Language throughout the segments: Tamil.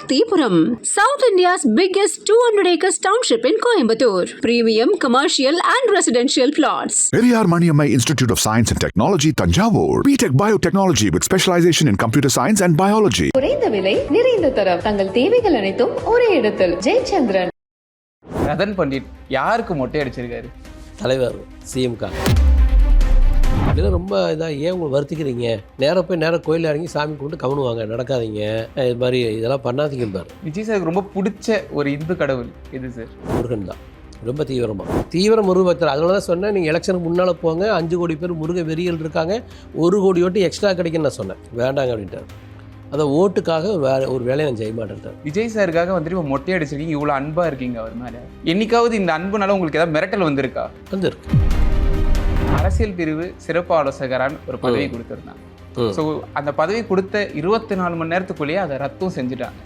Shaktipuram, South India's biggest 200-acre township in Coimbatore. Premium commercial and residential plots. Periyar Maniammai Institute of Science and Technology, Tanjavur. B.Tech Biotechnology with specialization in computer science and biology. குறைந்த விலை நிறைந்த தரம் தங்கள் தேவைகள் அனைத்தும் ஒரே இடத்தில் ஜெயச்சந்திரன். ரதன் பண்டிட் யாருக்கு மொட்டை அடிச்சிருக்காரு? தலைவர் சிஎம்கா. இதெல்லாம் ரொம்ப இதாக ஏன் உங்களை வருத்திக்கிறீங்க? நேராக கோயில் இறங்கி சாமி கும்பிட்டு கவனுவாங்க, நடக்காதீங்க, இது மாதிரி இதெல்லாம் பண்ணாதீங்க பாரு. விஜய் சாருக்கு ரொம்ப பிடிச்ச ஒரு இந்து கடவுள் எது சார்? முருகன் தான். ரொம்ப தீவிர முருக பக்தர். அதனால தான் சொன்னேன், நீங்கள் எலெக்ஷனுக்கு முன்னால் போங்க, 5 கோடி பேர் முருக வெறிகள் இருக்காங்க, 1 கோடி ஓட்டு எக்ஸ்ட்ரா கிடைக்குன்னு நான் சொன்னேன். வேண்டாங்க அப்படின்ட்டார். அதை ஓட்டுக்காக ஒரு வேலையை நான் செய்ய மாட்டேன். விஜய் சாருக்காக வந்துட்டு இப்போ மொட்டை அடிச்சிருக்கீங்க, இவ்வளோ அன்பாக இருக்கீங்க அவர் மேலே. என்னைக்காவது இந்த அன்புனால உங்களுக்கு ஏதாவது மிரட்டல் வந்திருக்கா? வந்துருக்கு. அரசியல் பிரிவு சிறப்பு ஆலோசகரான்னு ஒரு பதவி கொடுத்துருந்தாங்க. ஸோ அந்த பதவி கொடுத்த 24 மணி நேரத்துக்குள்ளேயே அதை ரத்தும் செஞ்சுட்டாங்க.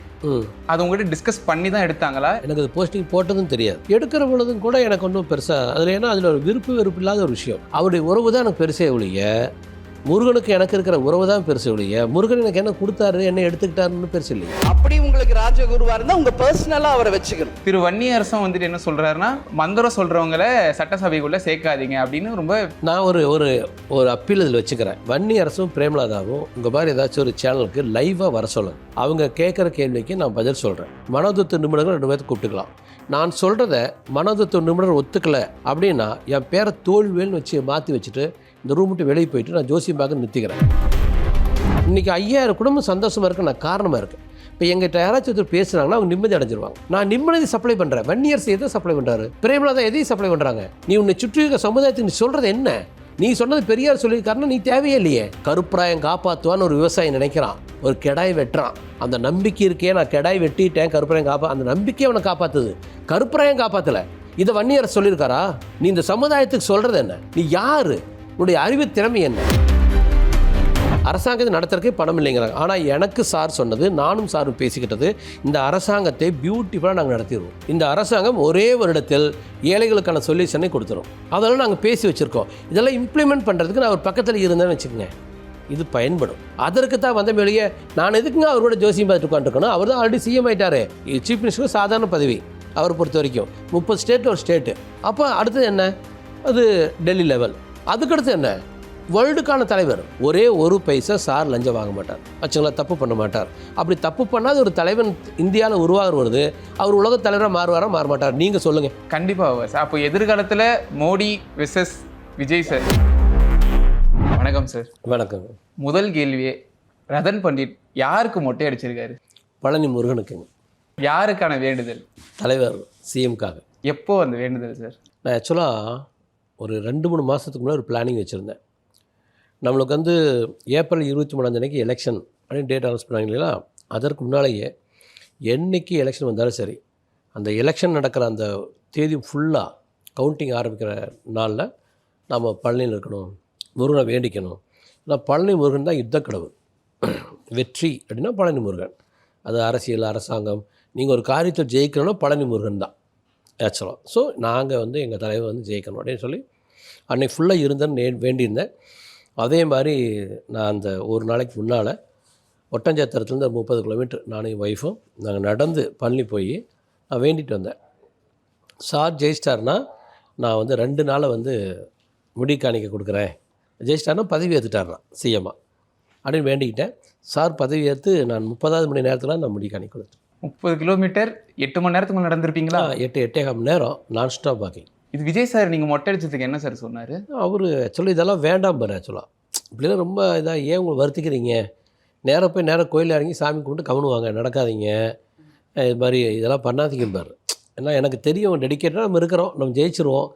அது உங்கள்கிட்ட டிஸ்கஸ் பண்ணி தான் எடுத்தாங்களா? எனக்கு அது போஸ்டிங் போட்டதும் தெரியாது. எடுக்கிற பொழுதும் கூட எனக்கு ஒன்றும் பெருசாக அதில், ஏன்னா அதில் ஒரு வெறுப்பு இல்லாத ஒரு விஷயம். அவருடைய உறவு தான் எனக்கு பெருசே ஒழிய, முருகனுக்கு எனக்கு இருக்கிற உறவு தான் பெருசு ஒழிய, முருகன் எனக்கு என்ன கொடுத்தாரு, என்ன எடுத்துக்கிட்டாருன்னு பெருசு இல்லையா? அப்படி உங்களுக்கு ராஜகுருவா இருந்தால் உங்கள் பர்சனலாக அவரை வச்சுக்கணும். திரு வன்னியரசன் வந்துட்டு என்ன சொல்கிறாருன்னா, மந்திரம் சொல்கிறவங்கள சட்டசபைக்குள்ளே சேர்க்காதீங்க அப்படின்னு ரொம்ப. நான் ஒரு அப்பீல் இதில் வச்சுக்கிறேன். வன்னியரசும் பிரேமலாதாவும் உங்கள் மாதிரி ஏதாச்சும் ஒரு சேனலுக்கு லைவாக வர சொல்லுங்க. அவங்க கேட்குற கேள்விக்கு நான் பதில் சொல்கிறேன். மனோதத்துவ நிபுணர்கள் 2 பேர்த்து கூப்பிட்டுக்கலாம். நான் சொல்கிறத மனோதத்துவ நிபுணர் ஒத்துக்கலை அப்படின்னா என் பேரை தோல்வியல்னு வச்சு மாற்றி வச்சுட்டு இந்த ரூம் விட்டு வெளியே போயிட்டு நான் ஜோசியம் பார்க்க நிறுத்திக்கிறேன். இன்றைக்கி 5000 குடும்பம் சந்தோஷமாக இருக்க நான் காரணமாக இருக்கேன். இப்போ எங்கிட்ட யாராச்சும் ஒருத்தர் பேசுகிறாங்கன்னா அவங்க நிம்மதி அடைஞ்சிருவாங்க. நான் நிம்மதி சப்ளை பண்ணுறேன். வன்னியர்ஸ் எதை சப்ளை பண்ணுறாரு? பிரேமலாதா எதையும் சப்ளை பண்ணுறாங்க. நீ உன்னை சுற்றி இருக்க சமுதாயத்துக்கு நீ சொல்கிறது என்ன? நீ சொன்னது பெரியார் சொல்லியிருக்காருன்னா நீ தேவையே இல்லையே. கருப்பராயம் காப்பாற்றுவான்னு ஒரு விவசாயி நினைக்கிறான், ஒரு கெடாய் வெட்டுறான். அந்த நம்பிக்கை இருக்கே, நான் கெடாய் வெட்டிட்டேன், கருப்பராயம் அந்த நம்பிக்கையை அவனை காப்பாற்றுது, கருப்பராயம் காப்பாற்றலை. இதை வன்னியர் சொல்லியிருக்காரா? நீ இந்த சமுதாயத்துக்கு சொல்கிறது என்ன? நீ யார்? உன்னுடைய அறிவு திறமை என்ன? அரசாங்கத்தை நடத்துறதுக்கே பணம் இல்லைங்கிறாங்க. ஆனால் எனக்கு சார் சொன்னது, நானும் சாரும் பேசிக்கிட்டது, இந்த அரசாங்கத்தை பியூட்டிஃபுல்லாக நாங்கள் நடத்திடுவோம். இந்த அரசாங்கம் ஒரே வருடத்தில் ஏழைகளுக்கான சொல்யூஷனை கொடுத்துரும். அதெல்லாம் நாங்கள் பேசி வச்சுருக்கோம். இதெல்லாம் இம்ப்ளிமெண்ட் பண்ணுறதுக்கு நான் ஒரு பக்கத்தில் இருந்தேன்னு வச்சுக்கோங்க, இது பயன்படும். அதற்கு தான் வந்த மேலேயே நான் எதுக்குங்க அவரோட ஜோசியம் பார்த்துட்டு உட்காந்துருக்கணும்? அவர் தான் ஆல்ரெடி சிஎம் ஆகிட்டாரு. சீஃப் மினிஸ்டர் சாதாரண பதவி அவரை பொறுத்த வரைக்கும். 30 ஸ்டேட்டில் ஒரு ஸ்டேட்டு. அப்போ அடுத்தது என்ன? அது டெல்லி லெவல். அதுக்கடுத்து என்ன? வேர்ல்டுக்கான தலைவர். ஒரே ஒரு பைசா சார் லஞ்சம் வாங்க மாட்டார், வச்சுங்களா, தப்பு பண்ண மாட்டார். அப்படி தப்பு பண்ணாத ஒரு தலைவன் இந்தியாவில் உருவாக வருது, அவர் உலக தலைவராக மாறுவாரா மாற மாட்டார்? நீங்கள் சொல்லுங்கள். கண்டிப்பாக சார். அப்போ எதிர்காலத்தில் மோடி வெர்சஸ் விஜய் சார். வணக்கம் சார். வணக்கம். முதல் கேள்வியே, ரதன் பண்டிட் யாருக்கு மொட்டை அடிச்சிருக்காரு? பழனி முருகனுக்குங்க. யாருக்கான வேண்டுதல்? தலைவர் சிஎம்காக. எப்போ அந்த வேண்டுதல் சார்? நான் ஆக்சுவலாக ஒரு 2-3 மாதத்துக்கு முன்னாடி ஒரு பிளானிங் வச்சுருந்தேன். நம்மளுக்கு வந்து ஏப்ரல் 23 எலெக்ஷன் அப்படின்னு டேட் அனௌன்ஸ் பண்ணாங்க இல்லையா? அதற்கு முன்னாலேயே என்றைக்கு எலெக்ஷன் வந்தாலும் சரி, அந்த எலெக்ஷன் நடக்கிற அந்த தேதி ஃபுல்லாக கவுண்டிங் ஆரம்பிக்கிற நாளில் நாம் பழனியில் இருக்கணும், முருகனை வேண்டிக்கணும். ஆனால் பழனி முருகன் தான் யுத்த கடவுள். வெற்றி அப்படின்னா பழனி முருகன். அது அரசியல், அரசாங்கம், நீங்கள் ஒரு காரியத்தை ஜெயிக்கணும்னா பழனி முருகன் தான் ஆக்சுவலாக. ஸோ நாங்கள் வந்து எங்கள் தலைவர் வந்து ஜெயிக்கணும் அப்படின்னு சொல்லி அன்றைக்கி ஃபுல்லாக இருந்தேன்னு வேண்டியிருந்தேன். அதே மாதிரி நான் அந்த ஒரு நாளைக்கு முன்னால் ஒட்டஞ்சத்திரத்துலேருந்து 30 கிலோமீட்டர் நானும் என் ஒய்ஃபும் நாங்கள் நடந்து பழனி போய் நான் வேண்டிட்டு வந்தேன். சார் ஜெயிச்சிட்டார்னா நான் வந்து 2 நாளை வந்து முடி காணிக்க கொடுக்குறேன், ஜெயிச்சிட்டார்னா பதவி ஏற்றுட்டார்னா சிஎம்மாக அப்படின்னு வேண்டிக்கிட்டேன். சார் பதவி ஏற்று நான் 30வது மணி நேரத்தில் நான் முடி காணிக்க கொடுத்தேன். 30 கிலோமீட்டர் 8 மணி நேரத்துக்கு நடந்திருப்பீங்களா? 8-8.5 மணி நேரம் நான் ஸ்டாப் வாக்கிங். இது விஜய் சார் நீங்கள் மொட்டை அடிச்சதுக்கு என்ன சார் சொன்னார்? அவர் ஆக்சுவலி இதெல்லாம் வேண்டாம் பாரு. ஆக்சுவலாக இப்படிலாம் ரொம்ப இதாக ஏன் உங்களை வருத்திக்கிறீங்க? நேராக கோயில் இறங்கி சாமி கும்பிட்டு கவனுவாங்க, நடக்காதீங்க, இது மாதிரி இதெல்லாம் பண்ணாதீங்க பாரு. ஏன்னா எனக்கு தெரியும் டெடிக்கேட்டாக நம்ம இருக்கிறோம், நம்ம ஜெயிச்சிருவோம்,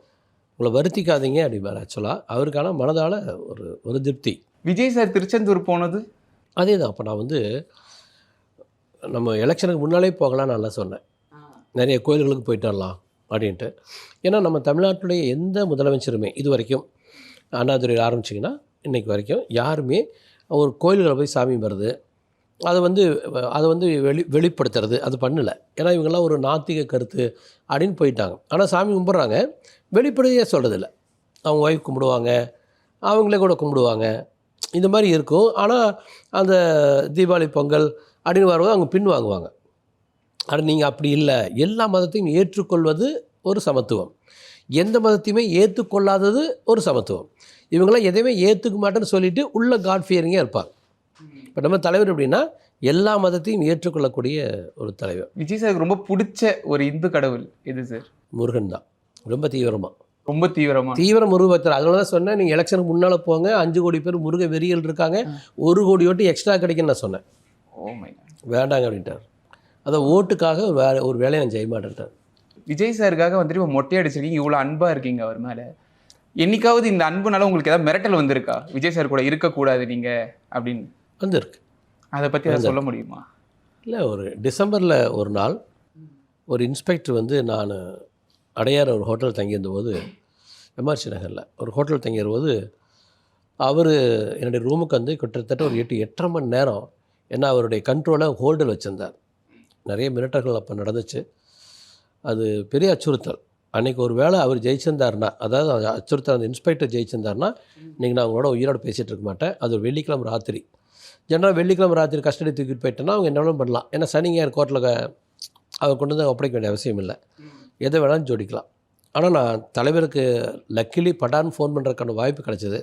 உங்களை வருத்திக்காதீங்க அப்படிம்பார். ஆக்சுவலாக அவருக்கான மனதால் ஒரு திருப்தி. விஜய் சார் திருச்செந்தூர் போனது அதே தான். அப்போ நான் வந்து நம்ம எலெக்ஷனுக்கு முன்னாலே போகலாம் நல்லா சொன்னேன், நிறைய கோயில்களுக்கு போயிட்டு வரலாம் அப்படின்ட்டு. ஏன்னா நம்ம தமிழ்நாட்டுடைய எந்த முதலமைச்சருமே இது வரைக்கும், அண்ணாதுரை ஆரம்பிச்சிங்கன்னா இன்றைக்கு வரைக்கும் யாருமே ஒரு கோயில்களை போய் சாமி வருது அதை வந்து வெளிப்படுத்துறது அது பண்ணலை. ஏன்னா இவங்கெல்லாம் ஒரு நாத்திக கருத்து அப்படின்னு போயிட்டாங்க. ஆனால் சாமி கும்பிட்றாங்க, வெளிப்படையாக சொல்கிறதில்ல. அவங்க ஒய்ஃப் கும்பிடுவாங்க, அவங்களே கூட கும்பிடுவாங்க, இந்த மாதிரி இருக்கும். ஆனால் அந்த தீபாவளி பொங்கல் அப்படின்னு வரும்போது அவங்க பின் வாங்குவாங்க. ஆனால் நீங்கள் அப்படி இல்லை, எல்லா மதத்தையும் ஏற்றுக்கொள்வது ஒரு சமத்துவம், எந்த மதத்தையுமே ஏற்றுக்கொள்ளாதது ஒரு சமத்துவம். இவங்களாம் எதையுமே ஏற்றுக்க மாட்டேன்னு சொல்லிவிட்டு உள்ள காட் ஃபியரிங்காக இருப்பாங்க. இப்போ நம்ம தலைவர் எப்படின்னா எல்லா மதத்தையும் ஏற்றுக்கொள்ளக்கூடிய ஒரு தலைவர். விஜய் சாருக்கு ரொம்ப பிடிச்ச ஒரு இந்து கடவுள் எது சார்? முருகன் தான். ரொம்ப ரொம்ப தீவிர முருக பக்தர். அதனால தான் சொன்னேன், நீங்கள் எலெக்ஷனுக்கு முன்னால் போங்க, 5 கோடி பேர் முருக வெறியல் இருக்காங்க, 1 கோடி ஓட்டு எக்ஸ்ட்ரா கிடைக்குன்னு நான் சொன்னேன். வேண்டாங்க அப்படின்ட்டார். அதை ஓட்டுக்காக ஒரு வேலையை நான் செய்ய மாட்டேன்ட்டார். விஜய் சாருக்காக வந்துட்டு இப்போ மொட்டை அடிச்சிருக்கீங்க, இவ்வளோ அன்பாக இருக்கீங்க அவர் மேலே. என்னைக்காவது இந்த அன்புனால உங்களுக்கு ஏதாவது மிரட்டல் வந்திருக்கா, விஜய் சார் கூட இருக்கக்கூடாது நீங்கள் அப்படின்னு? வந்துருக்கு. அதை பற்றி அதை சொல்ல முடியுமா? இல்லை, ஒரு டிசம்பரில் ஒரு நாள் ஒரு இன்ஸ்பெக்டர் வந்து, நான் அடையார் ஒரு ஹோட்டல் தங்கியிருந்தபோது, எம்ஆர்சி நகரில் ஒரு ஹோட்டல் தங்கியிருந்தபோது, அவர் என்னுடைய ரூமுக்கு வந்து கிட்டத்தட்ட ஒரு 8-8.5 மணி நேரம் என்ன அவருடைய கண்ட்ரோலை ஹோல்டில் வச்சுருந்தார். நிறைய மிரட்டல்கள் அப்போ நடந்துச்சு. அது பெரிய அச்சுறுத்தல். அன்றைக்கி ஒரு வேளை அவர் ஜெயிச்சிருந்தாருன்னா, அதாவது அச்சுறுத்தல் அந்த இன்ஸ்பெக்டர் ஜெயிச்சிருந்தாருன்னா, இன்றைக்கி நான் அவங்களோட உயிரோடு பேசிகிட்டு இருக்க மாட்டேன். அது ஒரு வெள்ளிக்கிழமை ராத்திரி. ஜென்ரலாக வெள்ளிக்கிழமை ராத்திரி கஸ்டடி தூக்கிட்டு போயிட்டேன்னா அவங்க என்ன வேணாலும் பண்ணலாம். ஏன்னா சனிங்க கோர்ட்டில் அவர் கொண்டு வந்து ஒப்படைக்க வேண்டிய அவசியம் இல்லை, எதை வேணாலும் ஜோடிக்கலாம். ஆனால் நான் தலைவருக்கு லக்கிலி படான்னு ஃபோன் பண்ணுறதுக்கான வாய்ப்பு கிடச்சிது.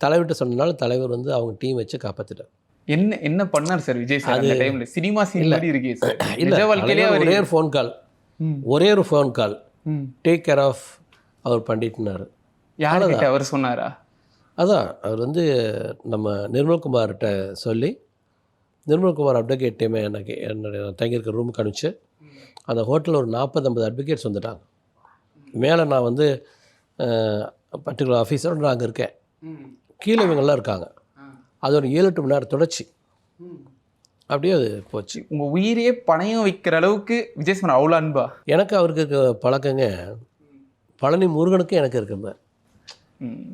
தலைவர்கிட்ட சொன்னனால தலைவர் வந்து அவங்க டீம் வச்சு காப்பாற்றிட்டார். என்ன பண்ணார் சார் விஜய் சார் அந்த டைம்ல? சினிமா சீன் மாதிரி இருக்கே சார். இல்லை, ஒரே ஒரு phone call take care of அவர் பண்டிட்னார். யார்கிட்ட அவர் சொன்னாரா? அதான் அவர் வந்து நம்ம நிர்மல்குமார்கிட்ட சொல்லி, நிர்மல்குமார் அட்வொகேட் டீமை எனக்கு என்னுடைய தங்கியிருக்க ரூமுக்கு அனுப்பிச்சு, அந்த ஹோட்டலில் ஒரு 40-50 அட்வொகேட்ஸ் வந்துட்டாங்க. மேலே நான் வந்து பர்டிகுலர் ஆஃபீஸரோடு நான் அங்கே இருக்கேன், கீழே இவங்கெல்லாம் இருக்காங்க. அது ஒரு 7-8 மணி நேரம் தொடர்ச்சி அப்படியே அது போச்சு. உங்கள் உயிரையே பணையம் வைக்கிற அளவுக்கு விஜய் சார் அவ்வளோ அன்பா? எனக்கு அவருக்கு இருக்க பழக்கங்க பழனி முருகனுக்கு எனக்கு இருக்குங்க.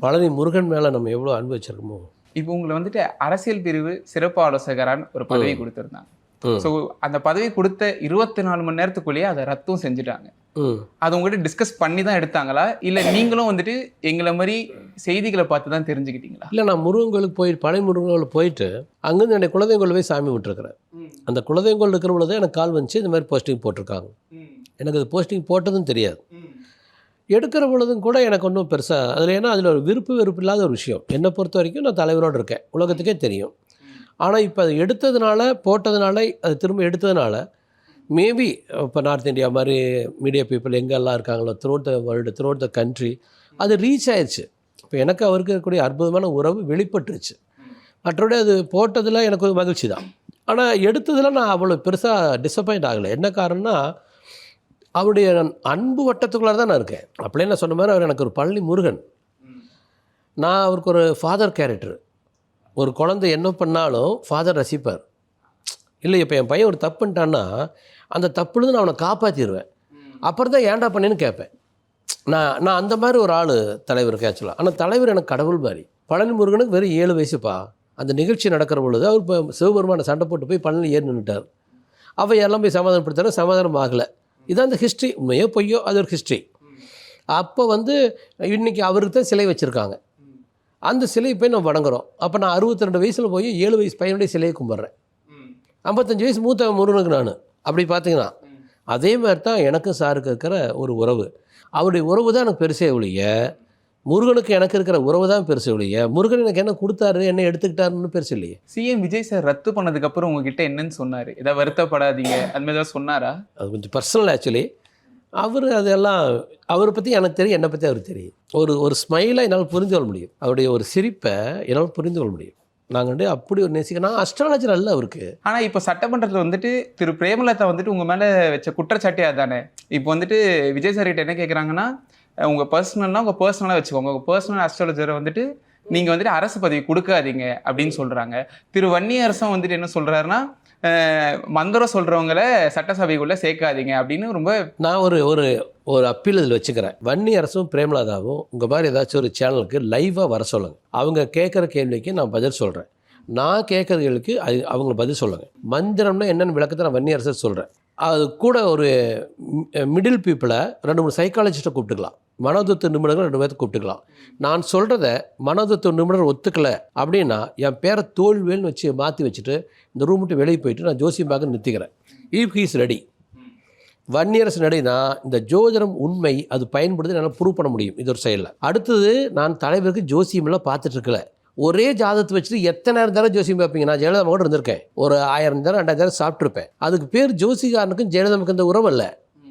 பழனி முருகன் மேலே நம்ம எவ்வளோ அன்பு வச்சிருக்கோமோ. இப்போ உங்களை வந்துட்டு அரசியல் பிரிவு சிறப்பு ஆலோசகரான்னு ஒரு பதவி கொடுத்துருந்தாங்க. ஸோ அந்த பதவி கொடுத்த 24 மணி நேரத்துக்குள்ளேயே அதை ரத்தும் செஞ்சுட்டாங்க. அது உங்கள்கிட்ட டிஸ்கஸ் பண்ணி தான் எடுத்தாங்களா, இல்லை நீங்களும் வந்துட்டு எங்களை மாதிரி செய்திகளை பார்த்து தான் தெரிஞ்சுக்கிட்டீங்களா? இல்லை, நான் முருகன் கோயிலுக்கு போய் பழனி முருகன் கோயிலுக்கு போயிட்டு அங்கேருந்து என்னுடைய குலதெய்வம் கோயில் போய் சாமி விட்டுருக்குறேன். அந்த குலதெய்வம் கோயில் இருக்கிற பொழுது எனக்கு கால் வந்துச்சு, இந்த மாதிரி போஸ்டிங் போட்டிருக்காங்க. எனக்கு அது போஸ்டிங் போட்டதும் தெரியாது. எடுக்கிற பொழுதும் கூட எனக்கு ஒன்றும் பெருசாக அதில், ஏன்னா அதில் ஒரு வெறுப்பு இல்லாத ஒரு விஷயம். என்னை பொறுத்த வரைக்கும் நான் தலைவரோடு இருக்கேன், உலகத்துக்கே தெரியும். ஆனால் இப்போ அது எடுத்ததுனால, போட்டதுனால, அது திரும்ப எடுத்ததுனால மேபி இப்போ நார்த் இந்தியா மாதிரி மீடியா பீப்புள் எங்கெல்லாம் இருக்காங்களோ throat the world, throat the country, அது ரீச் ஆயிடுச்சு. இப்போ எனக்கு அவருக்கு இருக்கக்கூடிய அற்புதமான உறவு வெளிப்பட்டுருச்சு. மற்றபடி அது போட்டதில் எனக்கு ஒரு மகிழ்ச்சி தான். ஆனால் எடுத்ததில் நான் அவ்வளோ பெருசாக டிசப்பாயிண்ட் ஆகலை. என்ன காரணம்னா, அவருடைய அன்பு வட்டத்துக்குள்ளார தான் நான் இருக்கேன். அப்படியே நான் சொன்ன மாதிரி அவர் எனக்கு ஒரு பழனி முருகன். நான் அவருக்கு ஒரு ஃபாதர் கேரக்டர். ஒரு குழந்தை என்ன பண்ணாலும் ஃபாதர் ரசிப்பார். இல்லை, இப்போ என் பையன் ஒரு தப்புன்ட்டான்னா அந்த தப்புலேருந்து நான் அவனை காப்பாற்றிடுவேன். அப்புறம் தான் ஏன்டா பண்ணேன்னு கேட்பேன். நான் அந்த மாதிரி ஒரு ஆள் தலைவருக்கு ஆக்சுவலாக. ஆனால் தலைவர் எனக்கு கடவுள் மாதிரி. பழனி முருகனுக்கு வெறும் 7 வயசுப்பா. அந்த நிகழ்ச்சி நடக்கிற பொழுது அவர் இப்போ சிவபெருமான சண்டை போட்டு போய் பழனி ஏறி நின்றுட்டார். அவள் எல்லாம் போய் சமாதானப்படுத்தாரு, சமாதானம் ஆகலை. இதான் அந்த ஹிஸ்ட்ரி. உண்மையோ பொய்யோ அது ஒரு ஹிஸ்ட்ரி. அப்போ வந்து இன்றைக்கி அவருக்கு தான் சிலை வச்சுருக்காங்க. அந்த சிலையை போய் நம்ம வணங்குறோம். அப்போ நான் 62 வயசில் போய் 7 வயசு பையனுடைய சிலையை கும்பிட்றேன். 55 வயசு மூத்த முருகனுக்கு நான். அப்படி பார்த்தீங்கன்னா அதே மாதிரி தான் எனக்கும் சாருக்கு இருக்கிற ஒரு உறவு. அவருடைய உறவு தான் எனக்கு பெருசே ஒழிய, முருகனுக்கு எனக்கு இருக்கிற உறவு தான் பெருசு ஒழிய, முருகன் எனக்கு என்ன கொடுத்தாரு, என்ன எடுத்துக்கிட்டாருன்னு பெருசு இல்லையே. சிஎம் விஜய் சார் ரத்து பண்ணதுக்கப்புறம் உங்ககிட்ட என்னன்னு சொன்னார்? ஏதாவது வருத்தப்படாதீங்க அது மாதிரி ஏதாவது சொன்னாரா? அது கொஞ்சம் பர்சனல் ஆக்சுவலி. அவர் அதெல்லாம் அவரை பற்றி எனக்கு தெரியும், என்னை பற்றி அவருக்கு தெரியும். ஒரு ஸ்மைலை என்னால் புரிந்து கொள்ள முடியும். அவருடைய ஒரு சிரிப்பை என்னால் புரிந்து கொள்ள முடியும். நாங்கள் வந்து அப்படி ஒரு நேசிக்க, நான் அஸ்ட்ராலஜர் அல்ல அவருக்கு. ஆனால் இப்போ சட்டமன்றத்தில் வந்துட்டு திரு பிரேமலதா வந்துட்டு உங்கள் மேலே வச்ச குற்றச்சாட்டே அதுதானே. இப்போ வந்துட்டு விஜய் சார் கிட்ட என்ன கேட்குறாங்கன்னா, உங்கள் பர்சனல்னால் உங்கள் பர்சனலாக வச்சுக்கோங்க, உங்கள் பர்சனல் அஸ்ட்ராலஜரை வந்துட்டு நீங்கள் வந்துட்டு அரசு பதவி கொடுக்காதீங்க அப்படின்னு சொல்கிறாங்க. திரு வன்னியரசும் வந்துட்டு என்ன சொல்கிறாருன்னா, மந்திரம் சொல்கிறவங்கள சட்டசபைக்குள்ளே சேர்க்காதீங்க அப்படின்னு ரொம்ப. நான் ஒரு அப்பீல் இதில் வச்சுக்கிறேன். வன்னியரசும் பிரேமலதாவும் உங்கள் மாதிரி ஏதாச்சும் ஒரு சேனலுக்கு லைவாக வர சொல்லுங்கள். அவங்க கேட்குற கேள்விக்கு நான் பதில் சொல்கிறேன். நான் கேட்குற கேள்விக்கு அவங்க பதில் சொல்லுங்கள். மந்திரம்னா என்னென்னு விளக்கத்தை நான் வன்னியரசு சொல்கிறேன். அது கூட ஒரு மிடில் பீப்புளை 2-3 சைக்காலஜிஸ்ட்டை கூப்பிட்டுக்கலாம், மனோதத்துவ நிபுணர்கள் 2 பேர்த்து கூப்பிட்டுக்கலாம். நான் சொல்கிறத மனோதத்துவ நிபுணர் ஒத்துக்கலை அப்படின்னா என் பேரை தோல்வேல்னு வச்சு மாற்றி வச்சுட்டு இந்த ரூம் விட்டு வெளியே போயிட்டு நான் ஜோசியம் பார்க்க நிறுத்திக்கிறேன். If he's ready. வன்னியரசு நடைனா இந்த ஜோதிடம் உண்மை அது பயன்படுத்தி என்னால் ப்ரூவ் பண்ண முடியும். இது ஒரு செயலில். அடுத்தது நான் தலைவருக்கு ஜோசியமெல்லாம் பார்த்துட்டு இருக்கல. ஒரே ஜாதகத்தை வச்சுட்டு எத்தனை நேரம் ஜோசியம் பார்ப்பீங்க? நான் ஜெயலலிதா கூட இருந்திருக்கேன். ஒரு 1000 தரம் 2000 தரம் சாப்பிட்ருப்பேன். அதுக்கு பேர் ஜோசிகாரனுக்கும் ஜெயலலிதாவுக்கு இந்த உறவு இல்லை.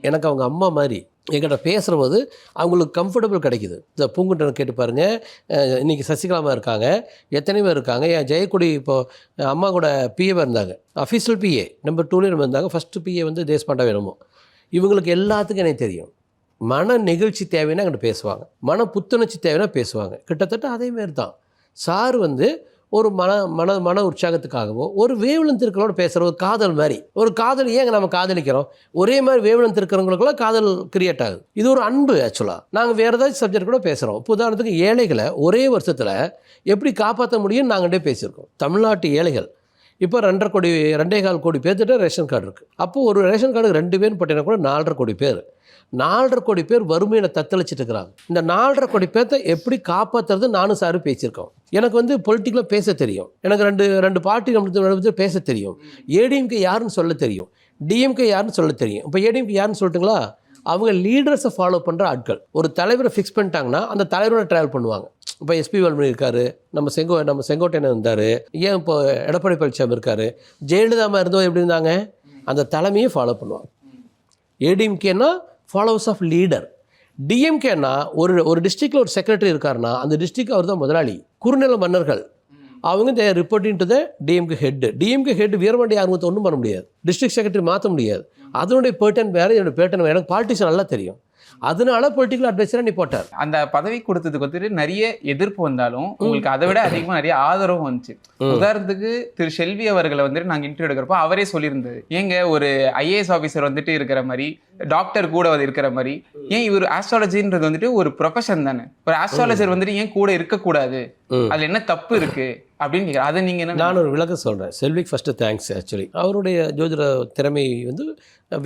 எனக்கு அவங்க அம்மா மாதிரி. என்கிட்ட பேசுகிற போது அவங்களுக்கு கம்ஃபர்டபுள் கிடைக்குது. இந்த பூங்குட்டனை கேட்டு பாருங்கள், இன்றைக்கி சசிகலாமா இருக்காங்க, எத்தனை பேர் இருக்காங்க. என் ஜெயக்கொடி இப்போது அம்மா கூட பிஏவாக இருந்தாங்க, அஃபீஷியல் பிஏ நம்பர் 2 நம்ம இருந்தாங்க. ஃபஸ்ட்டு பிஏ வந்து தேசபாண்டா வேணுமோ. இவங்களுக்கு எல்லாத்துக்கும் எனக்கு தெரியும். மன நெகிழ்ச்சி தேவைன்னா என்கிட்ட பேசுவாங்க, மன புத்துணர்ச்சி தேவைன்னா பேசுவாங்க. கிட்டத்தட்ட அதேமாரி தான் சார் வந்து ஒரு மன உற்சாகத்துக்காகவோ ஒரு வேவ்லென்த் இருக்கிறவங்களோட பேசுகிற ஒரு காதல் மாதிரி. ஒரு காதல் ஏங்க நம்ம காதலிக்கிறோம்? ஒரே மாதிரி வேவ்லென்த் இருக்கிறவங்களுக்குலாம் காதல் கிரியேட் ஆகுது. இது ஒரு அன்பு. ஆக்சுவலாக நாங்கள் வேறு ஏதாச்சும் சப்ஜெக்ட் கூட பேசுகிறோம். இப்போ உதாரணத்துக்கு ஏழைகளை ஒரே வருஷத்தில் எப்படி காப்பாற்ற முடியும்னு நாங்கள்டே பேசியிருக்கோம். தமிழ்நாட்டு ஏழைகள் இப்போ 2.25 கோடி பேர்த்திட்ட ரேஷன் கார்டு இருக்குது. அப்போது ஒரு ரேஷன் கார்டுக்கு 2 பேர் போட்டிங்கன்னா கூட 4.5 கோடி பேர். 4.5 கோடி பேர் வறுமையில் தத்தளிச்சிட்டு இருக்கிறாங்க. இந்த 4.5 கோடி பேர்த்தை எப்படி காப்பாற்றுறது நானும் சாரும் பேசியிருக்கோம். எனக்கு வந்து பொலிட்டிக்கலாக பேச தெரியும். எனக்கு ரெண்டு பார்ட்டி நம்மளுக்கு பேச தெரியும். ஏடிஎம்கே யாருன்னு சொல்ல தெரியும், டிஎம்கே யாருன்னு சொல்ல தெரியும். இப்போ ஏடிஎம்கே யாருன்னு சொல்லிட்டுங்களா? அவங்க லீடர்ஸை ஃபாலோ பண்ணுற ஆட்கள். ஒரு தலைவரை ஃபிக்ஸ் பண்ணிட்டாங்கன்னா அந்த தலைவரோட ட்ராவல் பண்ணுவாங்க. இப்போ எஸ்பி வேலுமணி இருக்கார், நம்ம செங்கோட்டையன் இருந்தார், ஏன் இப்போ எடப்பாடி பழனிசாமி இருக்கார், ஜெயலலிதாமா இருந்தோம் எப்படி இருந்தாங்க, அந்த தலைமையை ஃபாலோ பண்ணுவாங்க. ஏடிஎம்கேன்னா ஃபாலோவர்ஸ் ஆஃப் லீடர். டிஎம்கேன்னா ஒரு டிஸ்ட்ரிக்டில் ஒரு செக்ரட்டரி இருக்காருன்னா அந்த டிஸ்ட்ரிக்ட் அவர் தான் முதலாளி. குறுநில மன்னர்கள் அவங்க இந்த reporting to the DMK head. DMK head Veerapandi ஆர்வத்தை ஒன்றும் பண்ண முடியாது, டிஸ்ட்ரிக்ட் செக்ரட்டரி மாற்ற முடியாது. அதனுடைய பேட்டர்ன் வேறு, என்னோடய பேட்டர்ன் வேறு. எனக்கு பாலிட்டிக்ஸ் நல்லா தெரியும், அதனால பொலிட்டிக்கல் அட்வைசராக நீ போட்டார். அந்த பதவி கொடுத்ததுக்கு வந்துட்டு நிறைய எதிர்ப்பு வந்தாலும் உங்களுக்கு அதை விட அதிகமாக நிறைய ஆதரவும் வந்துச்சு. உதாரணத்துக்கு திரு செல்வி அவர்களை வந்துட்டு நாங்கள் இன்டர்வியூ எடுக்கிறப்போ அவரே சொல்லியிருந்தது, ஏங்க ஒரு ஐஏஎஸ் ஆஃபீஸர் வந்துட்டு இருக்கிற மாதிரி, டாக்டர் கூட இருக்கிற மாதிரி, ஏன் இவர் ஆஸ்ட்ராலஜின்றது வந்துட்டு ஒரு ப்ரொஃபஷன் தானே, ஒரு ஆஸ்ட்ராலஜர் வந்துட்டு ஏன் கூட இருக்கக்கூடாது, அதில் என்ன தப்பு இருக்கு அப்படின்னு கேட்குறேன். அதை நீங்கள் என்ன? நான் ஒரு விளக்கம் சொல்கிறேன். செல்விக்கு ஃபஸ்ட்டு தேங்க்ஸ். ஆக்சுவலி அவருடைய ஜோதிட திறமை வந்து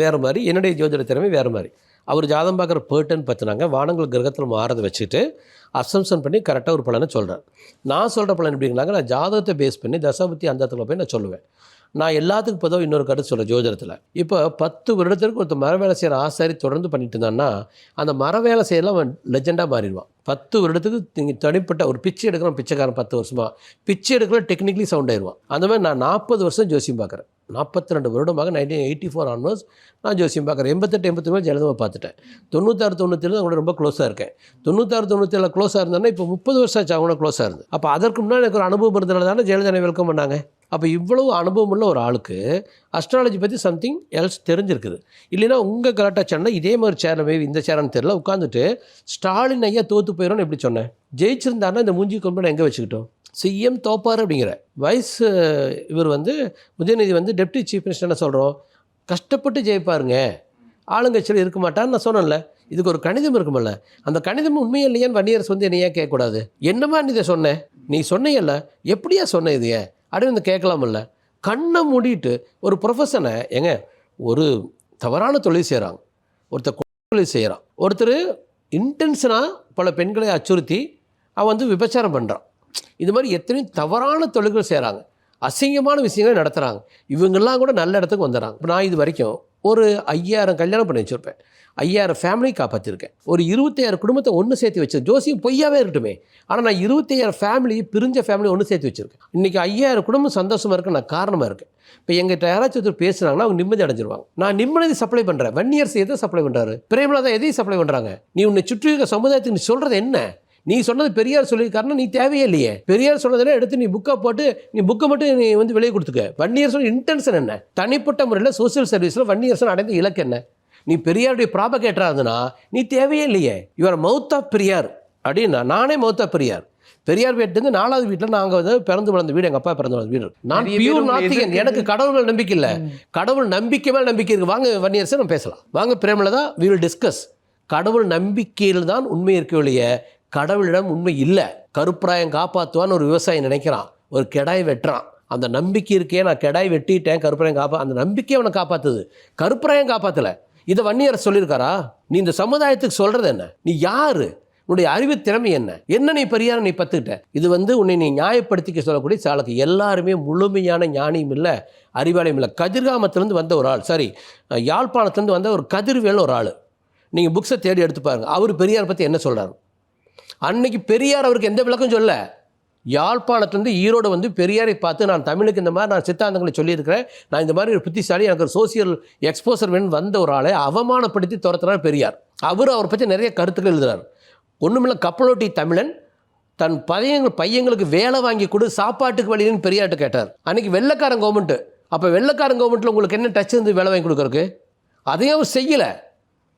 வேறு மாதிரி, என்னுடைய ஜோதிட திறமை வேறு மாதிரி. அவர் ஜாதகம் பார்க்குற பேட்டர்ன் பார்த்தினாங்க, வானங்கள் கிரகத்தில் மாறதை வச்சுட்டு அசம்சன் பண்ணி கரெக்டாக ஒரு பலனை சொல்கிறேன். நான் சொல்கிற பலன் எப்படிங்களாங்க, நான் ஜாதகத்தை பேஸ் பண்ணி தசாபுத்தி அந்தத்தில் போய் நான் சொல்லுவேன். நான் எல்லாத்துக்கும் பொதுவாக இன்னொரு கருத்து சொல்கிறேன் ஜோதிடத்தில். இப்போ 10 வருடத்திற்கு ஒருத்தர் மர வேலை செய்கிற ஆசாரி தொடர்ந்து பண்ணிட்டு இருந்தான்னா அந்த மர வேலை செய்யலாம் அவன் லெஜெண்டாக மாறிடுவான். 10 வருடத்துக்கு நீங்கள் தனிப்பட்ட ஒரு பிச்சை எடுக்கிறோம், பிச்சைக்காரன் 10 வருஷமாக பிச்சை எடுக்கிற டெக்னிக்கலி சவுண்ட் ஆயிடுவான். அந்த மாதிரி நான் 40 வருஷம் ஜோசியம் பார்க்குறேன். 42 வருடமாக 1984 ஆன்வர்ஸ் நான் ஜோசியம் பார்க்குறேன். 88 89 ஜெயலலிதா பார்த்துட்டேன். 96 97 அவங்களோட ரொம்ப க்ளோஸாக இருக்கேன். 96 97 க்ளோஸாக இருந்தேன்னா இப்போ 30 வருஷம் ஆச்சு அவங்களோட க்ளோஸாக இருந்து. அப்போ அதற்கு முன்னாடி எனக்கு ஒரு அனுபவம் இருந்தனால தானே ஜெயலலிதா வெல்கம் பண்ணாங்க. அப்போ இவ்வளவு அனுபவம் உள்ள ஒரு ஆளுக்கு அஸ்ட்ராலஜி பற்றி சம்திங் எல்ஸ் தெரிஞ்சிருக்குது. இல்லைன்னா உங்கள் கரெக்டாக சேனல் இதே மாதிரி சேனல் இந்த சேனல் தெரியல உட்காந்துட்டு ஸ்டாலின் ஐயா தோற்று போயிடும்னு எப்படி சொன்னேன்? ஜெயிச்சிருந்தாருன்னா இந்த மூஞ்சி கொண்டு எங்கே வச்சுக்கிட்டோம்? சிஎம் தோப்பார் அப்படிங்கிற வைஸ் இவர் வந்து உதயநிதி வந்து டெப்டி சீஃப் மினிஸ்டர் என்ன சொல்கிறோம், கஷ்டப்பட்டு ஜெயிப்பாருங்க, ஆளுங்கட்சியில் இருக்க மாட்டான்னு நான் சொன்னேன்ல. இதுக்கு ஒரு கணிதம் இருக்குமில்ல, அந்த கணிதம் உண்மையே இல்லையான்னு வன்னியரசு வந்து என்னையா கேட்கக்கூடாது? என்னமா நீ இதை சொன்னேன், நீ சொன்னையல்ல, எப்படியா சொன்ன இது ஏன் அப்படின்னு வந்து கேட்கலாமில்ல. கண்ணை மூடிட்டு ஒரு ப்ரொஃபஷனை ஏங்க, ஒரு தவறான தொழில் செய்கிறாங்க, ஒருத்தர் தொழில் செய்கிறான், ஒருத்தர் இன்டென்ஷனாக பல பெண்களை அச்சுறுத்தி அவன் வந்து விபச்சாரம் பண்ணுறான். இது மாதிரி எத்தனையும் தவறான தொழில்கள் செய்கிறாங்க, அசிங்கமான விஷயங்களை நடத்துகிறாங்க. இவங்கெல்லாம் கூட நல்ல இடத்துக்கு வந்துடுறாங்க. இப்போ நான் இது வரைக்கும் ஒரு 5000 கல்யாணம் பண்ணி வச்சுருப்பேன், 5000 ஃபேமிலி காப்பாற்றிருக்கேன், ஒரு 25,000 குடும்பத்தை ஒன்று சேர்த்து வச்சு, ஜோசியம் பொய்யாவே இருக்கட்டுமே, ஆனால் நான் 25,000 ஃபேமிலி பிரிஞ்ச ஃபேமிலி ஒன்று சேர்த்து வச்சுருக்கேன். இன்றைக்கி 5000 குடும்பம் சந்தோஷமாக இருக்க நான் காரணமாக இருக்கேன். இப்போ எங்கிட்ட யாராச்சும் ஒருத்தர் பேசுகிறாங்கன்னா அவங்க நிம்மதி அடைஞ்சிருவாங்க. நான் நிம்மதி சப்ளை பண்ணுறேன். வன்னியரசு எதை சப்ளை பண்ணுறாரு? பிரேமலதா எதையும் சப்ளை பண்ணுறாங்க. நீ உன்னை சுற்றி இருக்க சமுதாயத்துக்கு நீ சொல்கிறது என்ன? நீ சொன்னது பெரியார் சொல்லியிருக்காருன்னா நீ தேவையே இல்லையே. பெரியார் சொன்னதெல்லாம் எடுத்து நீ புக்கை போட்டு நீ புக்கை மட்டும் நீ வந்து வெளியே கொடுத்துக்க. வன்னியர் சொன்ன இன்டென்ஷன் என்ன? தனிப்பட்ட முறையில் சோசியல் சர்வீஸில் வன்னியரசன் அடைந்த இலக்கு என்ன? நீ பெரியாருடைய ப்ராபகேட்டராக இருந்தனா நீ தேவையே இல்லையே. யுவர் மவுத் ஆஃப் பெரியார் அப்படின்னா நானே மவுத் ஆஃப் பெரியார். பெரியார் வீட்டுலேருந்து 4வது வீட்டில் நாங்கள் வந்து பிறந்து வளர்ந்த வீடு, எங்கள் அப்பா பிறந்து வளர்ந்த வீடு. நான் பியூர் நாத்திகன். எனக்கு கடவுள் நம்பிக்கை இல்லை, கடவுள் நம்பிக்கை மேலே நம்பிக்கை இருக்குது. வாங்க வன்னியரசன் நம்ம பேசலாம். வாங்க பிரேமலதா, வி வில் டிஸ்கஸ். கடவுள் நம்பிக்கையில் தான் உண்மை இருக்க ஒழிய கடவுளிடம் உண்மை இல்லை. கருப்பராயம் காப்பாற்றுவான்னு ஒரு விவசாயி நினைக்கிறான், ஒரு கெடாய் வெட்டுறான். அந்த நம்பிக்கை இருக்கே, நான் கெடாய் வெட்டிட்டேன், கருப்பராயம் அந்த நம்பிக்கை அவனை காப்பாற்றுது, கருப்பராயம் காப்பாற்றலை. இதை வன்னியரசு சொல்லியிருக்காரா? நீ இந்த சமுதாயத்துக்கு சொல்கிறது என்ன? நீ யார்? உன்னுடைய அறிவு திறமை என்ன நீ பெரியார் நீ பத்துக்கிட்ட. இது உன்னை நீ நியாயப்படுத்திக்க சொல்லக்கூடிய சாலக்கு. எல்லாருமே முழுமையான ஞானியும் இல்லை, அறிவாளியும் இல்லை. கதிர்காமத்திலேருந்து வந்த ஒரு ஆள், சரி யாழ்ப்பாணத்துலேருந்து வந்த ஒரு கதிர்வேல்னு ஒரு ஆள், நீங்கள் புக்ஸை தேடி எடுத்து பாருங்கள். அவர் பெரியார் பற்றி என்ன சொல்கிறார். அன்னைக்கு பெரியார் அவருக்கு எந்த விளக்கம் சொல்ல. யாழ்ப்பாணத்துலேருந்து ஈரோடு பெரியாரை பார்த்து நான் தமிழுக்கு இந்த மாதிரி நான் சித்தாந்தங்களை சொல்லியிருக்கிறேன், நான் இந்த மாதிரி ஒரு புத்திசாலி, எனக்கு ஒரு சோசியல் எக்ஸ்போசர் வேணும் வந்த ஒரு ஆளை அவமானப்படுத்தி துரத்துறார் பெரியார். அவரை பற்றி நிறைய கருத்துக்கள் எழுதுகிறார். ஒன்றுமில்ல, கப்பலோட்டி தமிழன் தன் பையங்களுக்கு வேலை வாங்கி கொடு, சாப்பாட்டுக்கு வழின்னு பெரியார்ட்ட கேட்டார். அன்றைக்கி வெள்ளைக்காரன் கவர்மெண்ட்டு. அப்போ வெள்ளைக்காரன் கவர்மெண்ட்டில் உங்களுக்கு என்ன டச் இருந்து வேலை வாங்கி கொடுக்குறக்கு? அதையும் அவர் செய்யலை.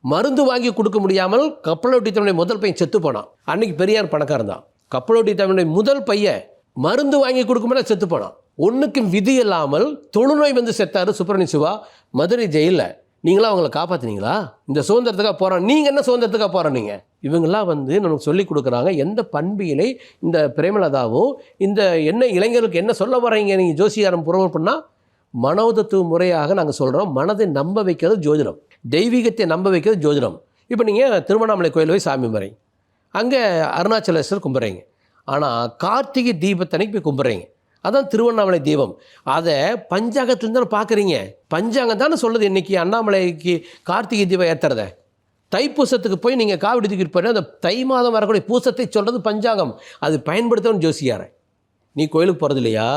மருந்து வாங்கி கொடுக்க முடியாமல் கப்பலோட்டி தமிழை முதல் பையன் செத்து போனான். அன்றைக்கி பெரியார் பணக்காரன் தான். கப்பலோட்டி தமிழை முதல் பையன் மருந்து வாங்கி கொடுக்க முடியாது செத்து போனான். ஒன்றுக்கும் விதி இல்லாமல் தொழுநோய் செத்தார் சுப்பிரமணிய சிவா மதுரை ஜெயிலில். நீங்களாம் அவங்கள காப்பாற்றினீங்களா? இந்த சுதந்திரத்துக்காக போகிறோம். நீங்கள் என்ன சுதந்திரத்துக்காக போகிறோம்? நீங்கள் இவங்கெல்லாம் நமக்கு சொல்லிக் கொடுக்குறாங்க எந்த பண்பியலை இந்த பிரேமலதாவும் இந்த என்ன இளைஞர்களுக்கு என்ன சொல்ல வர்றீங்க நீங்கள் ஜோசியாரம் புறவர் பண்ணால் மனோதத்துவ முறையாக நாங்கள் சொல்கிறோம். மனதை நம்ப வைக்கிறது ஜோதிடம், தெய்வீகத்தை நம்ப வைக்கிறது ஜோதிடம். இப்போ நீங்கள் திருவண்ணாமலை கோயில் போய் சாமி முறை, அங்கே அருணாச்சலேஸ்வரர் கும்பிட்றீங்க. ஆனால் கார்த்திகை தீபத்தன்னைக்கு போய் கும்பிட்றீங்க. அதான் திருவண்ணாமலை தீபம். அதை பஞ்சாங்கத்துலேருந்து தானே பார்க்குறீங்க. பஞ்சாங்கம் தானே சொல்லுது இன்றைக்கி அண்ணாமலைக்கு கார்த்திகை தீபம் ஏற்றுறத. தைப்பூசத்துக்கு போய் நீங்கள் காவடி தூக்கிட்டு போய் அந்த தை மாதம் வரக்கூடிய பூசத்தை சொல்கிறது பஞ்சாங்கம். அது பயன்படுத்தணும்னு ஜோசியாரை. நீ கோயிலுக்கு போகிறது இல்லையா?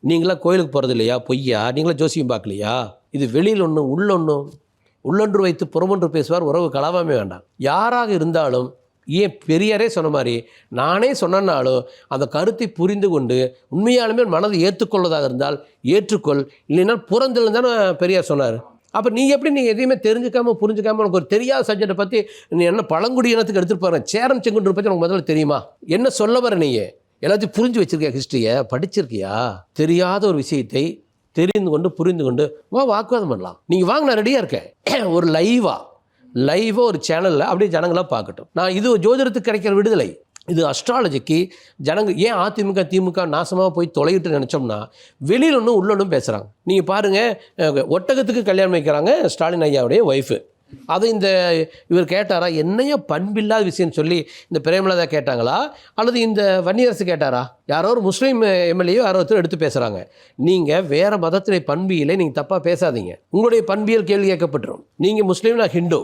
நீங்களாம் கோயிலுக்கு போகிறது இல்லையா? பொய்யா? நீங்களாம் ஜோசியம் பார்க்கலையா? இது வெளியில் ஒன்று உள்ளொன்று வைத்து புறமொன்று பேசுவார். உறவு கலவாமே வேண்டாம். யாராக இருந்தாலும் ஏன் பெரியாரே சொன்ன மாதிரி நானே சொன்னாலும் அந்த கருத்தை புரிந்து கொண்டு உண்மையாலுமே மனதை ஏற்றுக்கொள்வதாக இருந்தால் ஏற்றுக்கொள், இல்லைன்னா புறந்தில் தானே பெரியார் சொன்னார். அப்போ நீங்கள் எப்படி நீங்கள் எதையுமே தெரிஞ்சுக்காமல் புரிஞ்சுக்காமல் உனக்கு ஒரு தெரியாத சப்ஜெக்டை பற்றி நீ என்ன பழங்குடி இனத்துக்கு எடுத்துகிட்டு போகிறேன் சேரன் செங்குன்றரை பற்றி உனக்கு முதல்ல தெரியுமா? என்ன சொல்ல வர? நீங்கள் எல்லாத்தையும் புரிஞ்சு வச்சுருக்கியா? ஹிஸ்ட்ரியை படிச்சிருக்கியா? தெரியாத ஒரு விஷயத்தை தெரிந்து கொண்டு புரிந்து கொண்டு வாக்குவாதம் பண்ணலாம். நீங்கள் வாங்க, நான் ரெடியாக இருக்கேன். ஒரு லைவாக ஒரு சேனலில் அப்படியே ஜனங்களாக பார்க்கட்டும். நான் இது ஜோதிடத்துக்கு கிடைக்கிற விடுதலை. இது அஸ்ட்ராலஜிக்கு ஜனங்கள் ஏன் அதிமுக திமுக நாசமாக போய் தொலைகிட்டு நினச்சோம்னா வெளியில் ஒன்றும் உள்ளொன்றும் பேசுகிறாங்க. நீங்கள் பாருங்கள், ஒட்டகத்துக்கு கல்யாணம் வைக்கிறாங்க ஸ்டாலின் ஐயாவுடைய ஒய்ஃபு. அதை இவர் கேட்டாரா? என்னையா பண்பில்லாத விஷயம்னு சொல்லி இந்த பிரேமலதா கேட்டாங்களா, அல்லது இந்த வன்னியரசு கேட்டாரா? யாரோ ஒரு முஸ்லீம் எம்எல்ஏ யாரோ ஒருத்தர் எடுத்து பேசுகிறாங்க. நீங்கள் வேறு மதத்துடைய பண்பியலை நீங்கள் தப்பாக பேசாதீங்க. உங்களுடைய பண்பியல் கேள்வி கேட்கப்பட்டுரும். நீங்கள் முஸ்லீம், நான் ஹிந்து.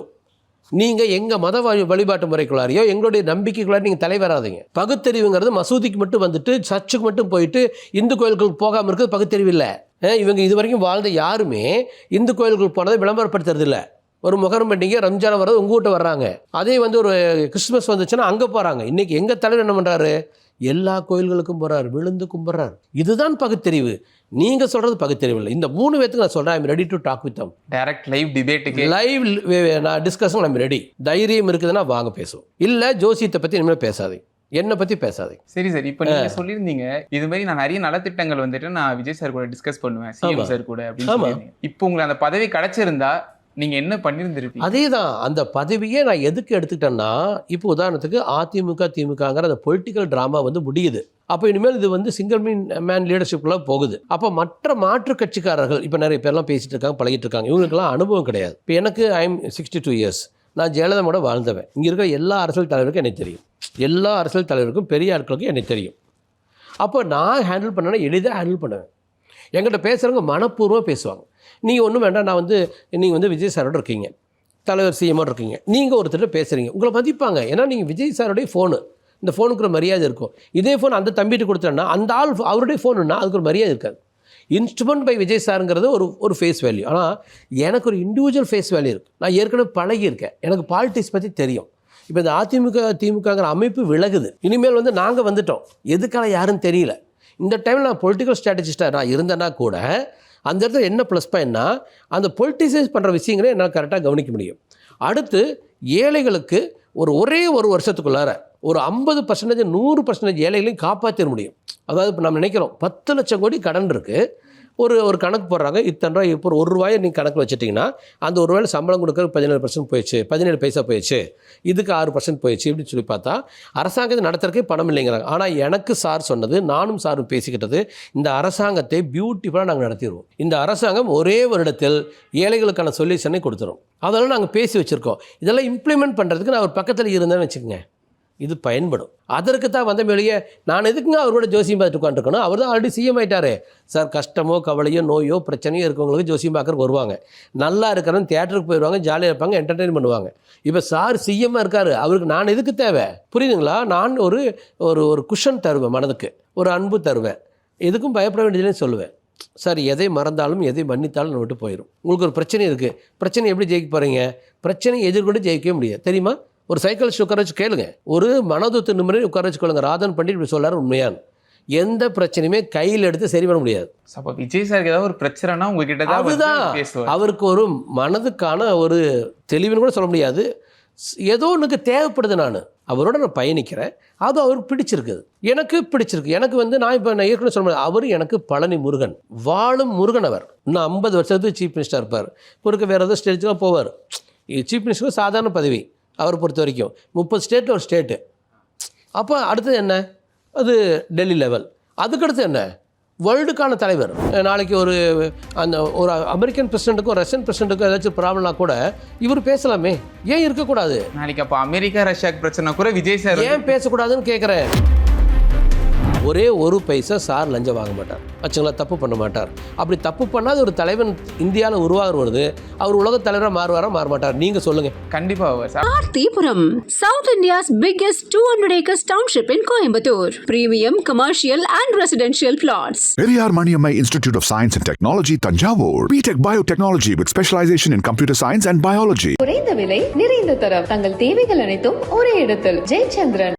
நீங்கள் எங்கள் மத வழிபாட்டு முறைக்குள்ளாரையோ எங்களுடைய நம்பிக்கைக்குள்ளார நீங்கள் தலைவராதீங்க. பகுத்தறிவுங்கிறது மசூதிக்கு மட்டும் சர்ச்சுக்கு மட்டும் போயிட்டு இந்து கோயில்களுக்கு போகாமல் இருக்கிறது பகுத்தறிவு இல்லை. இவங்க இது வரைக்கும் வாழ்ந்த யாருமே இந்து கோயில்களுக்கு போனதை விளம்பரப்படுத்துறது இல்லை. ஒரு முகரம் பண்டிகை ரம்ஜான் வர்றது உங்கள் வீட்டை வர்றாங்க. அதே ஒரு கிறிஸ்துமஸ் வந்துச்சுன்னா அங்கே போகிறாங்க. இன்றைக்கி எங்கள் தலைவர் என்ன பண்ணுறாரு? எல்லா கோயில்களுக்கும் போகிறார், விழுந்து கும்பிட்றாரு. இதுதான் பகுத்தறிவு. நீங்கள் சொல்கிறது பகுத்தறிவு இல்லை. இந்த 3 பேத்துக்கு நான் சொல்கிறேன், I'm ready to talk with them. Direct live டிபேட்டுக்கு நான் டிஸ்கஷன் ஐம் ரெடி. தைரியம் இருக்குதுன்னா வாங்க பேசுவோம். இல்லை ஜோசியத்தை பற்றி இனிமேல் பேசாதீங்க, என்னை பற்றி பேசாதீங்க. சரி சார், இப்போ நீங்கள் சொல்லியிருந்தீங்க இது மாதிரி நான் நிறைய நலத்திட்டங்கள் நான் விஜய் சார் கூட டிஸ்கஸ் பண்ணுவேன், சிஎம் சார் கூட அப்படின்னு. இப்போ உங்களுக்கு அந்த பதவி கிடைச்சிருந்தா நீங்கள் என்ன பண்ணியிருந்திருப்பீங்க? அதே தான், அந்த பதவியே நான் எதுக்கு எடுத்துக்கிட்டேன்னா, இப்போ உதாரணத்துக்கு அதிமுக திமுகங்கிற அந்த பொலிட்டிக்கல் ட்ராமா முடியுது. அப்போ இனிமேல் இது சிங்கிள் மேன் லீடர்ஷிப்குள்ளே போகுது. அப்போ மற்ற மாற்று கட்சிக்காரர்கள் இப்போ நிறைய பேர்லாம் பேசிகிட்டு இருக்காங்க, பழகிட்டு இருக்காங்க. இவங்களுக்கெல்லாம் அனுபவம் கிடையாது. இப்போ எனக்கு ஐம் 62 years. நான் ஜெயலலிதாவோட வாழ்ந்தவன். இங்கே இருக்கிற எல்லா அரசியல் தலைவருக்கும் எனக்கு தெரியும், எல்லா அரசியல் தலைவருக்கும் பெரிய ஆட்களுக்கும் எனக்கு தெரியும். அப்போ நான் ஹேண்டில் பண்ணேன்னா எளிதாக ஹேண்டில் பண்ணுவேன். என்கிட்ட பேசுகிறவங்க மனப்பூர்வமாக பேசுவாங்க. நீங்கள் ஒன்றும் வேண்டாம், நான் நீங்கள் விஜய் சாரோட இருக்கீங்க, தலைவர் சிஎம்மோட இருக்கீங்க, நீங்கள் ஒருத்தர் பேசுகிறீங்க, உங்களை மதிப்பாங்க. ஏன்னா நீங்கள் விஜய் சாரோடைய ஃபோனு, இந்த ஃபோனுக்கு ஒரு மரியாதை இருக்கும். இதே ஃபோன் அந்த தம்பிட்டு கொடுத்துட்டேன்னா அந்த ஆள் அவருடைய ஃபோனுன்னா அதுக்கு ஒரு மரியாதை இருக்காது. இன்ஸ்ட்ருமெண்ட் பை விஜய் சாருங்கிறது ஒரு ஃபேஸ் வேல்யூ. ஆனால் எனக்கு ஒரு இண்டிவிஜுவல் ஃபேஸ் வேல்யூ இருக்குது. நான் ஏற்கனவே பழகியிருக்கேன், எனக்கு பாலிடிக்ஸ் பற்றி தெரியும். இப்போ இந்த அதிமுக திமுகங்கிற அமைப்பு விலகுது. இனிமேல் நாங்கள் வந்துட்டோம், எதுக்காக யாருன்னு தெரியல. இந்த டைமில் நான் பொலிட்டிக்கல் ஸ்ட்ராட்டஜிஸ்டாக நான் இருந்தேன்னா கூட அந்த இடத்துல என்ன ப்ளஸ் பாயிண்ட்னா, அந்த பொலிட்டிசைஸ் பண்ணுற விஷயங்களே என்னால் கரெக்டாக கவனிக்க முடியும். அடுத்து ஏழைகளுக்கு ஒரே ஒரு வருஷத்துக்குள்ளார ஒரு 50% 100% ஏழைகளையும் காப்பாற்ற முடியும். அதாவது இப்போ நம்ம நினைக்கிறோம் 10 லட்சம் கோடி கடன் இருக்குது, ஒரு கணக்கு போடுறாங்க, இத்தனை ரூபாய். இப்போ ₹1 நீங்கள் கணக்கில் வச்சுட்டிங்கன்னா அந்த ₹1 சம்பளம் கொடுக்குறது 17% போயிடுச்சு, 17 பைசா போயிடுச்சு, இதுக்கு 6% போயிடுச்சு. இப்படின்னு சொல்லி பார்த்தா அரசாங்கத்தை நடத்துறதுக்கே பணம் இல்லைங்கிறாங்க. ஆனால் எனக்கு சார் சொன்னது, நானும் சாரும் பேசிக்கிட்டது, இந்த அரசாங்கத்தை பியூட்டிஃபுல்லாக நாங்கள் நடத்திடுவோம். இந்த அரசாங்கம் ஒரே வருடத்தில் ஏழைகளுக்கான சொல்யூஷனை கொடுத்துரும். அதெல்லாம் நாங்கள் பேசி வச்சுருக்கோம். இதெல்லாம் இம்ப்ளிமெண்ட் பண்ணுறதுக்கு நான் ஒரு பக்கத்தில் இருந்தேன்னு வச்சுக்கோங்க. இது பயன்படும். அதற்கு தான் வந்த மேலேயே நான் எதுக்குங்க அவரோட ஜோசியம் பார்த்துட்டு உட்காந்துருக்கணும்? அவர் தான் ஆல்ரெடி சிஎம் ஆகிட்டாரு சார். கஷ்டமோ கவலையோ நோயோ பிரச்சனையோ இருக்கவங்களுக்கு ஜோசியம் பார்க்குறக்கு வருவாங்க. நல்லா இருக்கிறவங்க தியேட்டருக்கு போயிடுவாங்க, ஜாலியாக இருப்பாங்க, என்டர்டெயின் பண்ணுவாங்க. இப்போ சார் சிஎம்மாக இருக்காரு, அவருக்கு நான் எதுக்கு தேவை? புரியுதுங்களா? நான் ஒரு ஒரு குஷன் தருவேன், மனதுக்கு ஒரு அன்பு தருவேன், எதுக்கும் பயப்பட வேண்டியதுன்னு சொல்லுவேன். சார் எதை மறந்தாலும் எதை மன்னித்தாலும் விட்டு போயிடும். உங்களுக்கு ஒரு பிரச்சனை இருக்குது, பிரச்சனை எப்படி ஜெயிக்க போகிறீங்க? பிரச்சனையை எதிர்கொண்டு ஜெயிக்கவே முடியாது தெரியுமா? ஒரு சைக்காலஜிஸ்ட் உட்கார வச்சு கேளுங்க, ஒரு மனதுத்து நிமிடம் உட்கார வச்சு கேளுங்க. ராதன் பண்டிட் இப்படி சொல்லாரு, உண்மையான எந்த பிரச்சனையுமே கையில் எடுத்து சரி பண்ண முடியாது. அப்போ விஜய் சாருக்கு ஏதாவது ஒரு பிரச்சனைனா உங்ககிட்ட தான் அதுதான் பேசுவார். அவருக்கு ஒரு மனதுக்கான ஒரு தெளிவுன்னு கூட சொல்ல முடியாது. ஏதோ ஒன்றுக்கு தேவைப்படுது. நான் அவரோட நான் பயணிக்கிறேன், அது அவருக்கு பிடிச்சிருக்குது, எனக்கு பிடிச்சிருக்கு. எனக்கு நான் இப்போ நான் ஏற்கனவே சொல்ல முடியாது, அவர் எனக்கு பழனி முருகன், வாழும் முருகன். அவர் இன்னும் 50 வருஷத்துக்கு சீஃப் மினிஸ்டர் இருப்பார். பொறுக்க வேறு ஏதோ ஸ்டேட்டுக்கு போவார். சீஃப் மினிஸ்டருக்கு சாதாரண பதவி அவரை பொறுத்த வரைக்கும். 30 ஸ்டேட்டில் ஒரு ஸ்டேட்டு. அப்போ அடுத்தது என்ன? அது டெல்லி லெவல். அதுக்கடுத்து என்ன? வேர்ல்டுக்கான தலைவர். நாளைக்கு ஒரு அமெரிக்கன் பிரசிடென்ட்டுக்கும் ரஷ்யன் பிரசிடென்ட்டுக்கும் ஏதாச்சும் ப்ராப்ளம்னா கூட இவர் பேசலாமே, ஏன் இருக்கக்கூடாது? நாளைக்கு அப்போ அமெரிக்கா ரஷ்யாக்கு பிரச்சனை கூட விஜய் சார் ஏன் பேசக்கூடாதுன்னு கேட்குறேன். ஒரே ஒரு பைசா சார் லஞ்சம் வாங்க மாட்டார், வச்சுங்களா? தப்பு பண்ண மாட்டார். அப்படி தப்பு பண்ணாத ஒரு தலைவன் இந்தியாவில் உருவாகிற பொழுது அவர் உலக தலைவராக மாறுவாரா மாற மாட்டார்? நீங்கள் சொல்லுங்கள். கண்டிப்பாக sir. Parthipuram, South India's biggest 200 acres township in Coimbatore. Premium commercial and residential plots. Periyar Maniammai Institute of Science and Technology, Tanjavur. BTech Biotechnology with specialization in computer science and biology. குறைந்த விலை, நிறைந்த தரம், தங்கள் தேவைகள் அனைத்தும் ஒரே இடத்தில். ஜெயச்சந்திரன்.